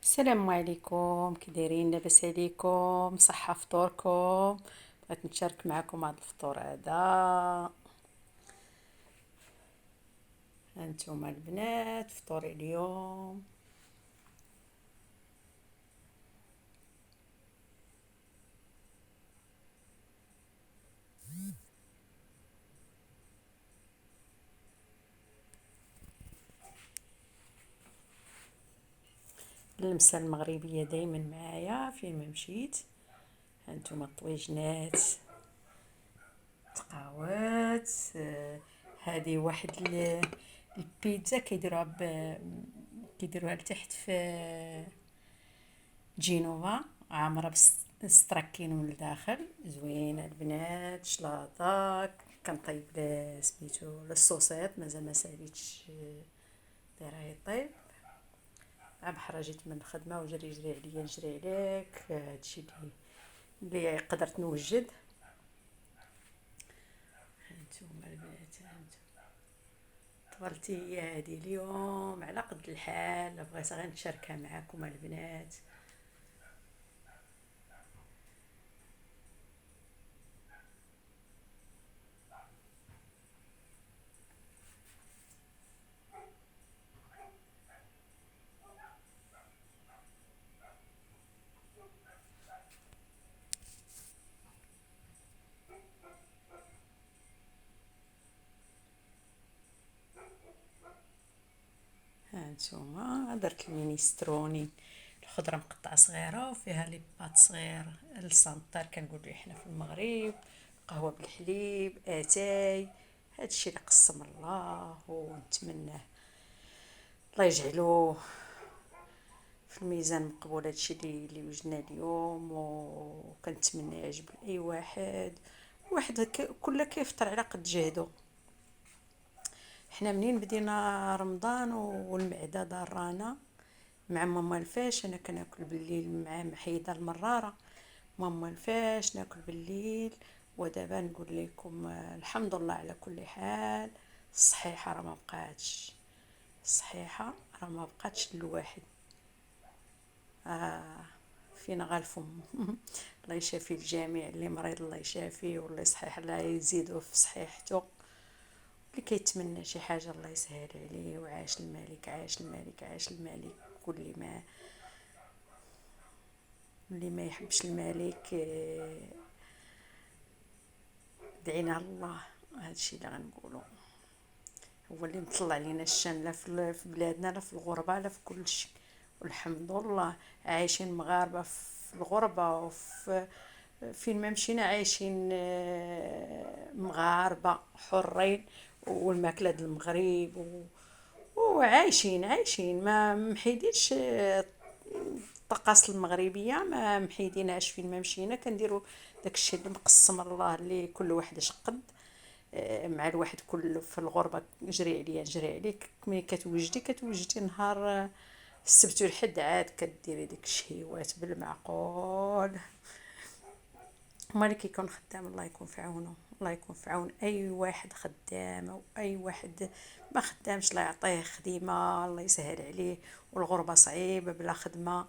السلام عليكم، كي دايرين؟ لاباس عليكم؟ صحة فطوركم؟ بغيت نشارك معكم هذا الفطور هذا. هانتوما البنات فطوري اليوم. اللمسة المغربية دايما معايا فين ما مشيت. هانتوما الطويجنات، تقاوات. هذه واحد البيتزا كيديروها لتحت في جينوفا، عامرة بالستراكين من الداخل، زوينة البنات. شلاضة كنطيب سميتو للصوصيط، مازال ما ساليتش دايره يطيب. مع بحرا جيت من الخدمة وجري جري عليا نجري عليك، هادشي اللي قدرت نوجد. هانتوما البنات، طبلتي هي هادي اليوم على قد الحال، بغيت غير نشاركها معاكم البنات. هانتوما درت المينيستروني، الخضره مقطعه صغيره وفيها لي بات صغير، السنطر كنقولوا حنا في المغرب، قهوه بالحليب، اتاي. هادشي اللي قسم الله، ونتمناه الله يجعلو في الميزان مقبول. هادشي اللي وجدنا اليوم، وكنتمنى يعجب لاي واحد. واحد كل كيفطر على قد جهده. حنا منين بدينا رمضان والمعده ضرانا، مع ماما الفاش انا كناكل بالليل مع محيده المراره. ماما الفاش ناكل بالليل. ودابا نقول لكم الحمد لله على كل حال. الصحيحه راه ما بقاتش، الصحيحه راه ما بقاتش للواحد. فينا غالفهم. الله يشافي الجميع، اللي مريض الله يشافيه، واللي صحيح الله يزيدو في صحيحته، اللي كيتمنى شي حاجه الله يسهل عليه. وعاش الملك، عاش الملك، عاش الملك. كل ما اللي ما يحبش الملك دعينا الله. هادشي اللي غنقولو، هو اللي مطلع علينا الشان، لا في بلادنا لا في الغربه لا في كل شيء. والحمد لله عايشين مغاربه في الغربه، وفي فين ما مشينا عايشين مغاربه حرين، والماكله د المغرب وعايشين ما محيدينش الطقاس المغربيه، ما محيدينهاش. فين ما مشينا كنديروا داكشي اللي مقسم الله، اللي كل واحد اش قد. مع الواحد كل في الغربه جري عليا نجري عليك، ملي كتوجدي نهار السبت والحد عاد كديري ديك الشهيوات بالمعقول. مالك كيكون خدام الله يكون في عونه، الله يكون في عون اي واحد خدام، او اي واحد ما خدامش الله يعطيه خديمه، الله يسهل عليه. والغربه صعيبه بلا خدمه.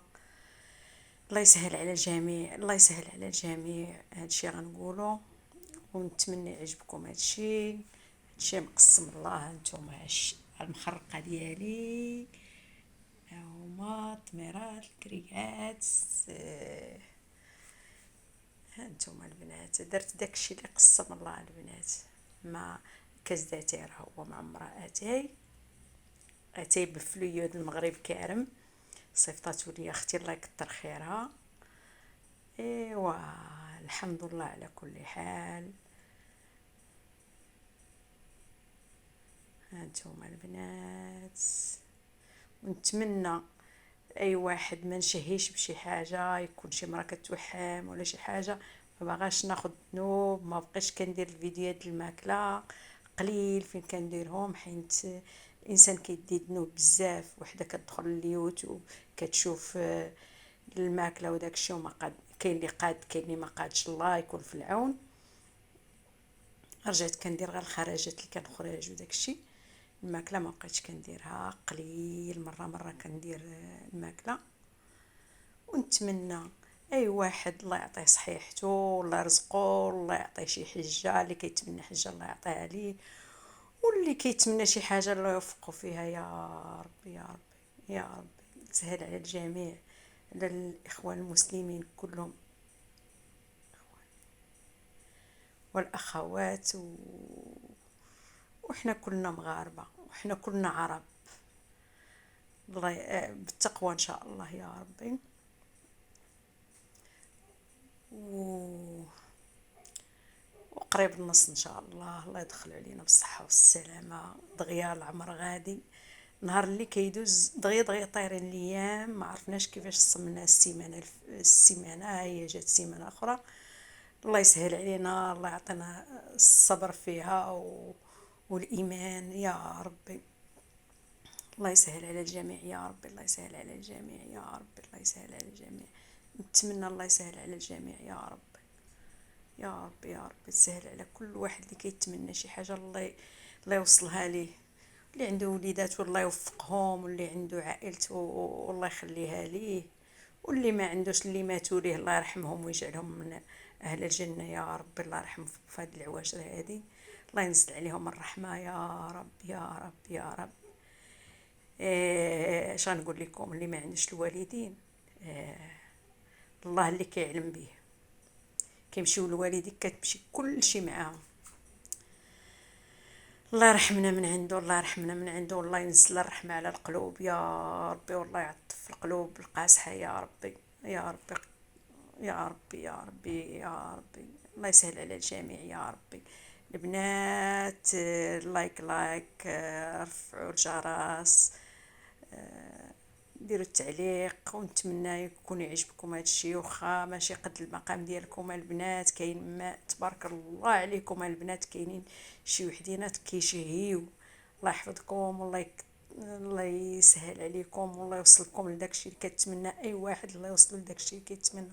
الله يسهل على الجميع، الله يسهل على الجميع. هادشي غنقوله، ونتمنى يعجبكم هادشي مقسم الله. هانتوما المخرقه ديالي، هما التميرات الكريات. هانتوما البنات درت داكشي اللي قسم الله البنات. ما كاس داتير هو معمره اتاي بفلويود المغرب كارم، صيفطاتو لي اختي الله يكثر خيرها. ايوا الحمد لله على كل حال. هانتوما البنات، ونتمنى اي واحد ما نشهيش بشي حاجه، يكون شي مرا كتوحم ولا شي حاجه، ما باغاش ناخذ ذنوب. ما بقيتش كندير الفيديوهات ديال الماكله، قليل فين كنديرهم، حيت الانسان كيدي ذنوب بزاف. وحده كتدخل اليوتيوب كتشوف الماكله وداك الشيء، وما قاد كاين اللي قاد كاين اللي ما قادش، الله يكون في العون. رجعت كندير غير الخرجات اللي كنخرج وداك الشيء. الماكله ما بقيتش كنديرها، قليل مره كندير الماكله. ونتمنى اي واحد الله يعطيه صحيحته، الله يرزقه، الله يعطيه شي حجه، اللي كيتمنى حجه الله يعطيها ليه، واللي كيتمنى شي حاجه الله يوفقه فيها يا ربي يا ربي يا ربي. تسهل على الجميع، على الاخوان المسلمين كلهم والاخوات وحنا كلنا مغاربه وحنا كلنا عرب. الله بالتقوى ان شاء الله يا ربي. و... وقريب النص ان شاء الله، الله يدخل علينا بالصحه والسلامه دغيا العمر غادي. نهار اللي كيدوز دغيا دغيا طايرين الايام، ما عرفناش كيفاش صمنا السيمانه هي جات سيمانه اخرى. الله يسهل علينا، الله يعطينا الصبر فيها والايمان يا ربي. الله يسهل على الجميع يا ربي، الله يسهل على الجميع يا ربي، الله يسهل على الجميع. نتمنى الله يسهل على الجميع يا رب يا رب يا رب. تسهل على كل واحد اللي كيتمنى شي حاجه، الله يوصلها ليه. اللي عنده وليدات والله يوفقهم، واللي عنده عائلته والله يخليها ليه، واللي ما عندوش اللي ماتوا ليه الله يرحمهم ويجعلهم من اهل الجنه يا رب. الله يرحم في هذه العواشر هذه، الله ينزل عليهم الرحمه يا رب يا رب يا رب. اش غنقول لكم، اللي ما عندوش الوالدين الله اللي كيعلم به، كيمشيو الوالدين كتمشي كل شيء معاهم. الله يرحمنا من عنده، الله يرحمنا من عنده، والله ينزل الرحمة على القلوب يا ربي، والله يعطف القلوب القاسحة يا ربي يا ربي يا ربي يا ربي يا ربي. الله يسهل على الجميع يا ربي. البنات لايك رفعوا الجرس، ديروا التعليق، ونتمنى يكون يعجبكم هذا الشيء، واخا ماشي قد المقام ديالكم البنات. كاين ما تبارك الله عليكم البنات، كاينين شي وحدينات كيشهيو. الله يحفظكم، الله يسهل عليكم، والله يوصلكم لداك الشيء اللي كتمنى اي واحد، الله يوصل لداك الشيء اللي كيتمنى.